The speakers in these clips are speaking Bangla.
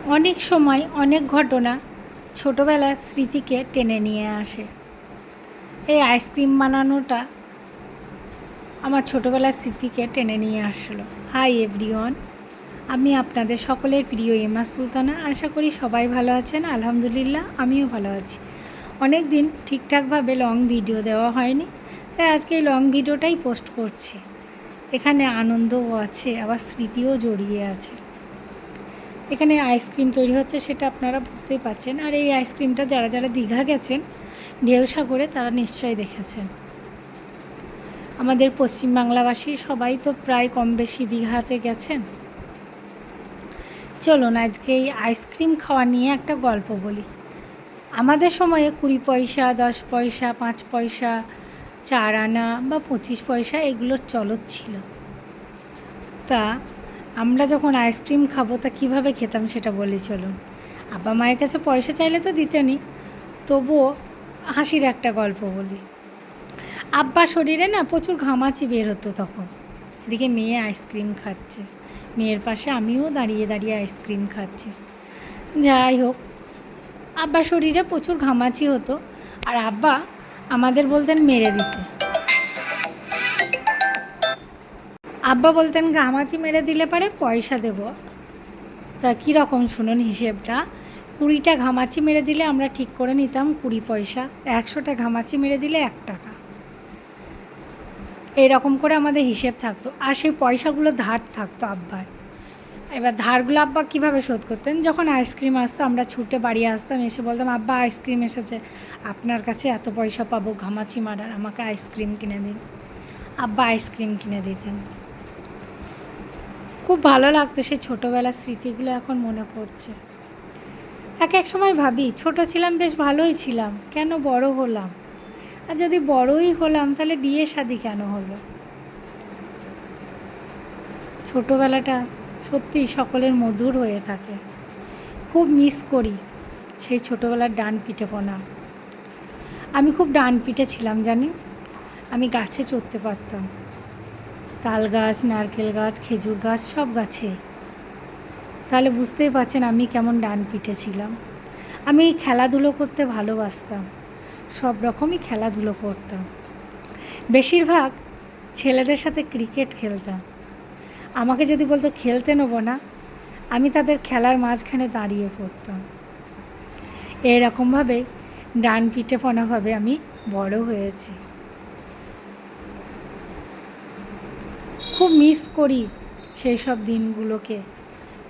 অনেক সময় অনেক ঘটনা ছোটোবেলার স্মৃতিকে টেনে নিয়ে আসে। এই আইসক্রিম বানানোটা আমার ছোটোবেলার স্মৃতিকে টেনে নিয়ে আসলো। হাই এভরিওয়ান, আমি আপনাদের সকলের প্রিয় এমা সুলতানা। আশা করি সবাই ভালো আছেন। আলহামদুলিল্লাহ, আমিও ভালো আছি। অনেক দিন ঠিকঠাকভাবে লং ভিডিও দেওয়া হয়নি, তাই আজকে এই লং ভিডিওটাই পোস্ট করছি। এখানে আনন্দও আছে, আবার স্মৃতিও জড়িয়ে আছে। এখানে আইসক্রিম তৈরি হচ্ছে, সেটা আপনারা বুঝতেই পারছেন। আর এই আইসক্রিমটা যারা যারা দীঘা গেছেন ঢেউসাগরে, তারা নিশ্চয়ই দেখেছেন। আমাদের পশ্চিমবাংলাবাসী সবাই তো প্রায় কম বেশি দীঘাতে গেছেন। চলুন আজকে এই আইসক্রিম খাওয়া নিয়ে একটা গল্প বলি। আমাদের সময়ে 20 পয়সা, 10 পয়সা, 5 পয়সা, 4 আনা বা 25 পয়সা এগুলোর চলত ছিল। তা আমরা যখন আইসক্রিম খাবো তা কীভাবে খেতাম সেটা বলি চলুন। আব্বা মায়ের কাছে পয়সা চাইলে তো দিতেনি, তবুও হাসির একটা গল্প বলি। আব্বার শরীরে না প্রচুর ঘামাচি বের হতো তখন। এদিকে মেয়ে আইসক্রিম খাচ্ছে, মেয়ের পাশে আমিও দাঁড়িয়ে দাঁড়িয়ে আইসক্রিম খাচ্ছি। যাই হোক, আব্বার শরীরে প্রচুর ঘামাচি হতো, আর আব্বা আমাদের বলতেন মেরে দিতে। আব্বা বলতেন ঘামাচি মেরে দিলে পারে পয়সা দেব। তা কীরকম শুনুন হিসেবটা। 20টা ঘামাচি মেরে দিলে আমরা ঠিক করে নিতাম 20 পয়সা, 100টা ঘামাচি মেরে দিলে 1 টাকা। এইরকম করে আমাদের হিসেব থাকতো। আর সেই পয়সাগুলো ধার থাকতো আব্বার। এবার ধারগুলো আব্বা কীভাবে শোধ করতেন, যখন আইসক্রিম আসতো আমরা ছুটে বাড়ি আসতাম, এসে বলতাম আব্বা আইসক্রিম এসেছে, আপনার কাছে এত পয়সা পাবো ঘামাচি মারার, আমাকে আইসক্রিম কিনে দিন। আব্বা আইসক্রিম কিনে দিতেন। খুব ভালো লাগতো সেই ছোটোবেলার স্মৃতিগুলো এখন মনে পড়ছে। এক সময় ভাবি ছোট ছিলাম, বেশ ভালোই ছিলাম, কেন বড় হলাম? আর যদি বড়ই হলাম তাহলে বিয়ে শাদি কেন হলো? ছোটোবেলাটা সত্যিই সকলের মধুর হয়ে থাকে। খুব মিস করি সেই ছোটোবেলার ডান পিঠেপনা। আমি খুব ডান পিঠে ছিলাম জানি। আমি গাছে চড়তে পারতাম, তাল গাছ, নারকেল গাছ, খেজুর গাছ, সব গাছে। তাহলে বুঝতেই পারছেন আমি কেমন ডান পিঠে ছিলাম। আমি খেলাধুলো করতে ভালোবাসতাম, সব রকমই খেলাধুলো করতাম। বেশিরভাগ ছেলেদের সাথে ক্রিকেট খেলতাম। আমাকে যদি বলতো খেলতে নেবো না, আমি তাদের খেলার মাঝখানে দাঁড়িয়ে পড়তাম। এরকমভাবে ডান পিঠেপনাভাবে আমি বড় হয়েছি। খুব মিস করি সেই সব দিনগুলোকে,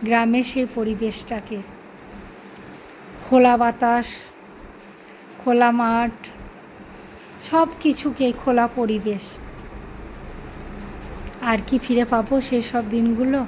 গ্রামের সেই পরিবেশটাকে। খোলা বাতাস, খোলা মাঠ, সব কিছুকে, খোলা পরিবেশ। আর কি ফিরে পাবো সেই সব দিনগুলো?